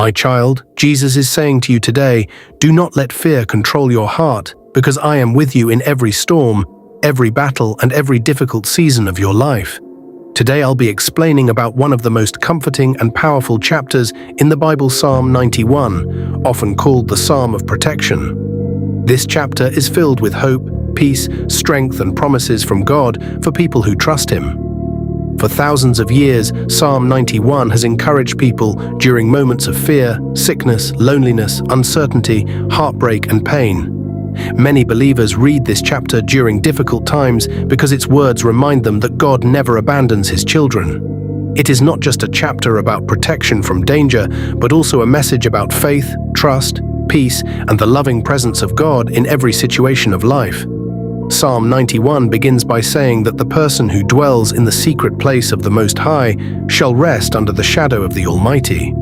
My child, Jesus is saying to you today, do not let fear control your heart, because I am with you in every storm, every battle, and every difficult season of your life. Today I'll be explaining about one of the most comforting and powerful chapters in the Bible, Psalm 91, often called the Psalm of Protection. This chapter is filled with hope, peace, strength, and promises from God for people who trust Him. For thousands of years, Psalm 91 has encouraged people during moments of fear, sickness, loneliness, uncertainty, heartbreak, and pain. Many believers read this chapter during difficult times because its words remind them that God never abandons His children. It is not just a chapter about protection from danger, but also a message about faith, trust, peace, and the loving presence of God in every situation of life. Psalm 91 begins by saying that the person who dwells in the secret place of the Most High shall rest under the shadow of the Almighty.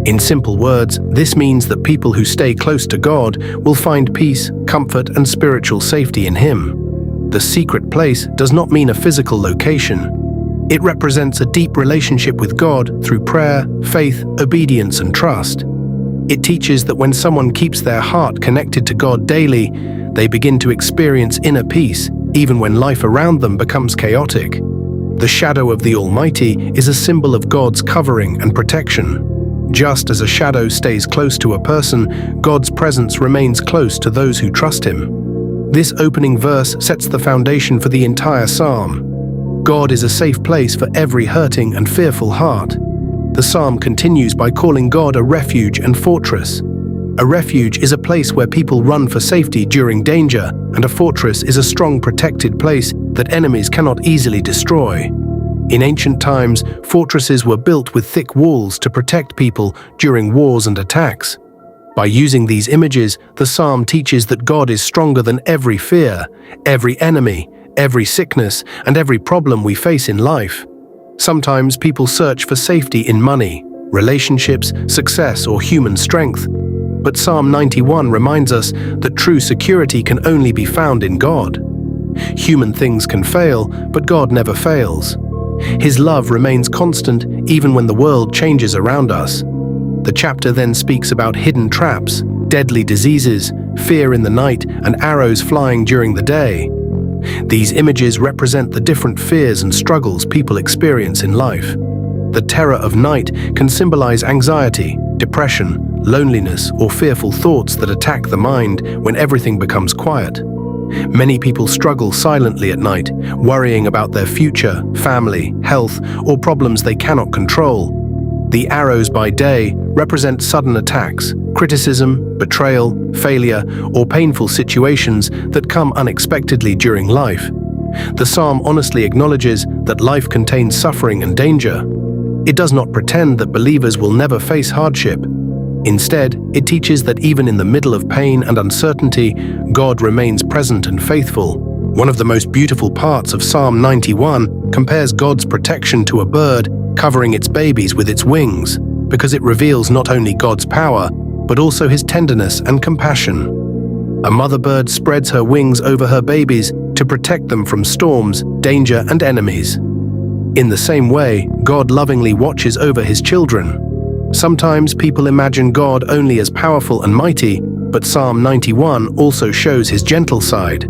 In simple words, this means that people who stay close to God will find peace, comfort, and spiritual safety in Him. The secret place does not mean a physical location. It represents a deep relationship with God through prayer, faith, obedience, and trust. It teaches that when someone keeps their heart connected to God daily, they begin to experience inner peace, even when life around them becomes chaotic. The shadow of the Almighty is a symbol of God's covering and protection. Just as a shadow stays close to a person, God's presence remains close to those who trust Him. This opening verse sets the foundation for the entire psalm. God is a safe place for every hurting and fearful heart. The psalm continues by calling God a refuge and fortress. A refuge is a place where people run for safety during danger, and a fortress is a strong protected place that enemies cannot easily destroy. In ancient times, fortresses were built with thick walls to protect people during wars and attacks. By using these images, the psalm teaches that God is stronger than every fear, every enemy, every sickness, and every problem we face in life. Sometimes people search for safety in money, relationships, success, or human strength. But Psalm 91 reminds us that true security can only be found in God. Human things can fail, but God never fails. His love remains constant even when the world changes around us. The chapter then speaks about hidden traps, deadly diseases, fear in the night, and arrows flying during the day. These images represent the different fears and struggles people experience in life. The terror of night can symbolize anxiety, depression, loneliness, or fearful thoughts that attack the mind when everything becomes quiet. Many people struggle silently at night, worrying about their future, family, health, or problems they cannot control. The arrows by day represent sudden attacks, criticism, betrayal, failure, or painful situations that come unexpectedly during life. The psalm honestly acknowledges that life contains suffering and danger. It does not pretend that believers will never face hardship. Instead, it teaches that even in the middle of pain and uncertainty, God remains present and faithful. One of the most beautiful parts of Psalm 91 compares God's protection to a bird covering its babies with its wings, because it reveals not only God's power, but also His tenderness and compassion. A mother bird spreads her wings over her babies to protect them from storms, danger, and enemies. In the same way, God lovingly watches over His children. Sometimes people imagine God only as powerful and mighty, but Psalm 91 also shows His gentle side.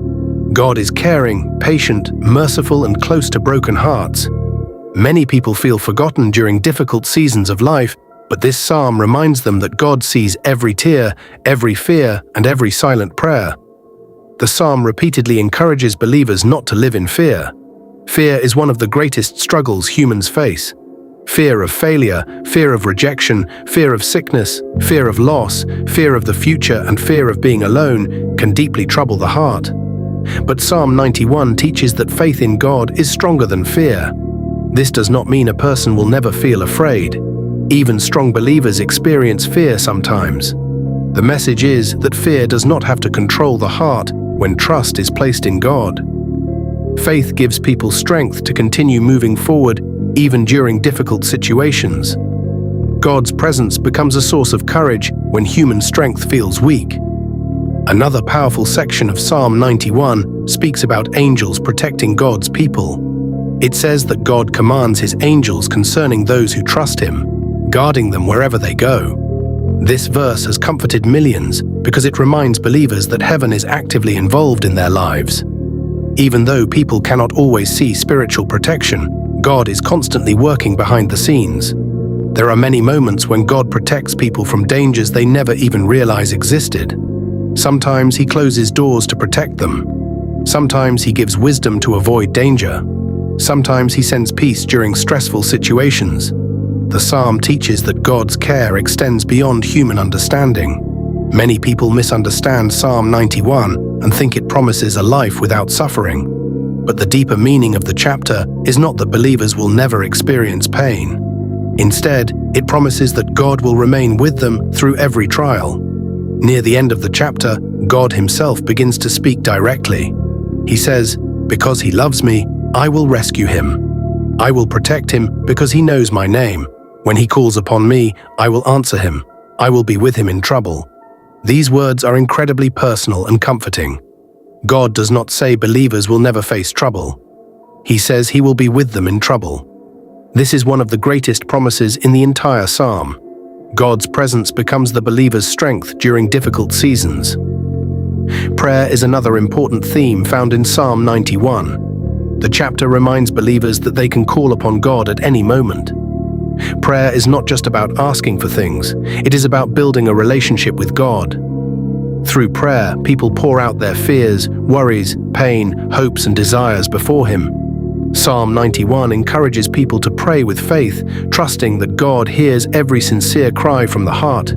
God is caring, patient, merciful, and close to broken hearts. Many people feel forgotten during difficult seasons of life, but this psalm reminds them that God sees every tear, every fear, and every silent prayer. The psalm repeatedly encourages believers not to live in fear. Fear is one of the greatest struggles humans face. Fear of failure, fear of rejection, fear of sickness, fear of loss, fear of the future, and fear of being alone can deeply trouble the heart. But Psalm 91 teaches that faith in God is stronger than fear. This does not mean a person will never feel afraid. Even strong believers experience fear sometimes. The message is that fear does not have to control the heart when trust is placed in God. Faith gives people strength to continue moving forward even during difficult situations. God's presence becomes a source of courage when human strength feels weak. Another powerful section of Psalm 91 speaks about angels protecting God's people. It says that God commands His angels concerning those who trust Him, guarding them wherever they go. This verse has comforted millions because it reminds believers that heaven is actively involved in their lives. Even though people cannot always see spiritual protection, God is constantly working behind the scenes. There are many moments when God protects people from dangers they never even realize existed. Sometimes He closes doors to protect them. Sometimes He gives wisdom to avoid danger. Sometimes He sends peace during stressful situations. The psalm teaches that God's care extends beyond human understanding. Many people misunderstand Psalm 91 and think it promises a life without suffering. But the deeper meaning of the chapter is not that believers will never experience pain. Instead, it promises that God will remain with them through every trial. Near the end of the chapter, God Himself begins to speak directly. He says, "Because He loves me, I will rescue him. I will protect him because He knows my name. When he calls upon me, I will answer him. I will be with him in trouble." These words are incredibly personal and comforting. God does not say believers will never face trouble. He says He will be with them in trouble. This is one of the greatest promises in the entire psalm. God's presence becomes the believer's strength during difficult seasons. Prayer is another important theme found in Psalm 91. The chapter reminds believers that they can call upon God at any moment. Prayer is not just about asking for things, it is about building a relationship with God. Through prayer, people pour out their fears, worries, pain, hopes, and desires before Him. Psalm 91 encourages people to pray with faith, trusting that God hears every sincere cry from the heart.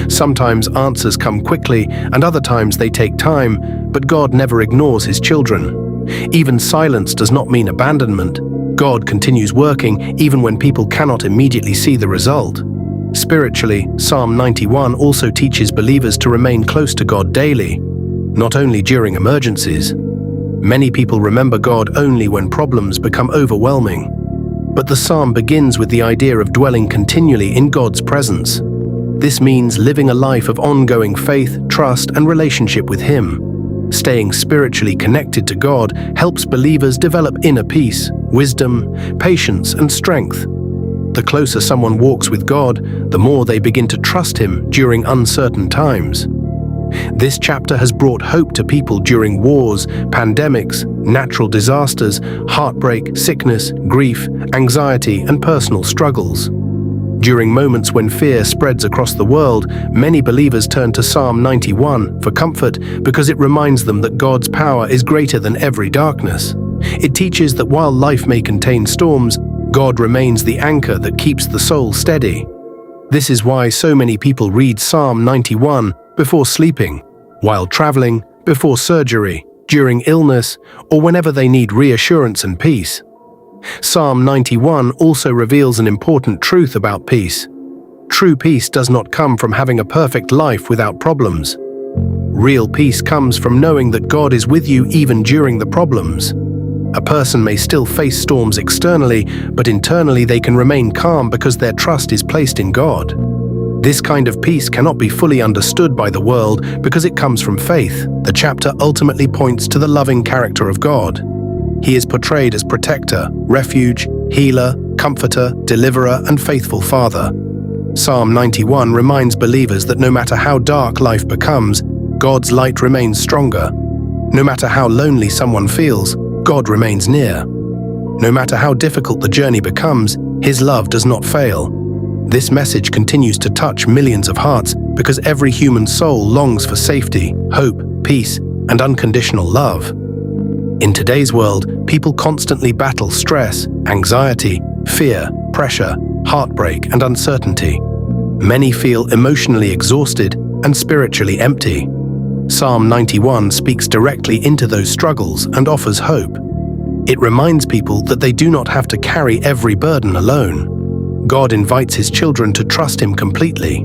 Sometimes answers come quickly, and other times they take time, but God never ignores His children. Even silence does not mean abandonment. God continues working even when people cannot immediately see the result. Spiritually, Psalm 91 also teaches believers to remain close to God daily, not only during emergencies. Many people remember God only when problems become overwhelming. But the psalm begins with the idea of dwelling continually in God's presence. This means living a life of ongoing faith, trust, and relationship with Him. Staying spiritually connected to God helps believers develop inner peace, wisdom, patience, and strength. The closer someone walks with God, the more they begin to trust Him during uncertain times. This chapter has brought hope to people during wars, pandemics, natural disasters, heartbreak, sickness, grief, anxiety, and personal struggles. During moments when fear spreads across the world, many believers turn to Psalm 91 for comfort because it reminds them that God's power is greater than every darkness. It teaches that while life may contain storms, God remains the anchor that keeps the soul steady. This is why so many people read Psalm 91 before sleeping, while traveling, before surgery, during illness, or whenever they need reassurance and peace. Psalm 91 also reveals an important truth about peace. True peace does not come from having a perfect life without problems. Real peace comes from knowing that God is with you even during the problems. A person may still face storms externally, but internally they can remain calm because their trust is placed in God. This kind of peace cannot be fully understood by the world because it comes from faith. The chapter ultimately points to the loving character of God. He is portrayed as protector, refuge, healer, comforter, deliverer, and faithful father. Psalm 91 reminds believers that no matter how dark life becomes, God's light remains stronger. No matter how lonely someone feels, God remains near. No matter how difficult the journey becomes, His love does not fail. This message continues to touch millions of hearts because every human soul longs for safety, hope, peace, and unconditional love. In today's world, people constantly battle stress, anxiety, fear, pressure, heartbreak, and uncertainty. Many feel emotionally exhausted and spiritually empty. Psalm 91 speaks directly into those struggles and offers hope. It reminds people that they do not have to carry every burden alone. God invites His children to trust Him completely.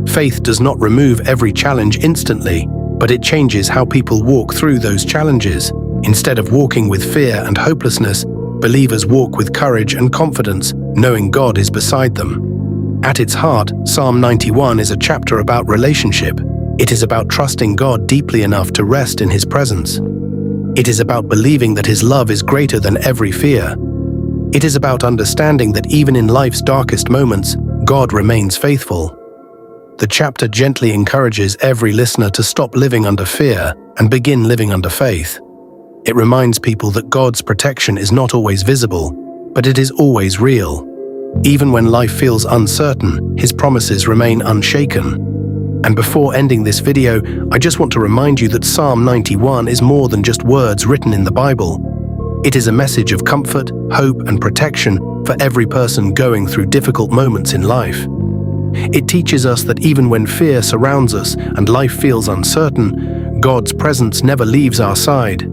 Faith does not remove every challenge instantly, but it changes how people walk through those challenges. Instead of walking with fear and hopelessness, believers walk with courage and confidence, knowing God is beside them. At its heart, Psalm 91 is a chapter about relationship. It is about trusting God deeply enough to rest in His presence. It is about believing that His love is greater than every fear. It is about understanding that even in life's darkest moments, God remains faithful. The chapter gently encourages every listener to stop living under fear and begin living under faith. It reminds people that God's protection is not always visible, but it is always real. Even when life feels uncertain, His promises remain unshaken. And before ending this video, I just want to remind you that Psalm 91 is more than just words written in the Bible. It is a message of comfort, hope, and protection for every person going through difficult moments in life. It teaches us that even when fear surrounds us and life feels uncertain, God's presence never leaves our side.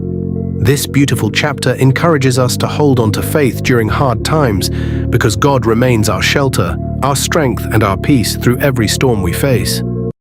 This beautiful chapter encourages us to hold on to faith during hard times because God remains our shelter, our strength, and our peace through every storm we face.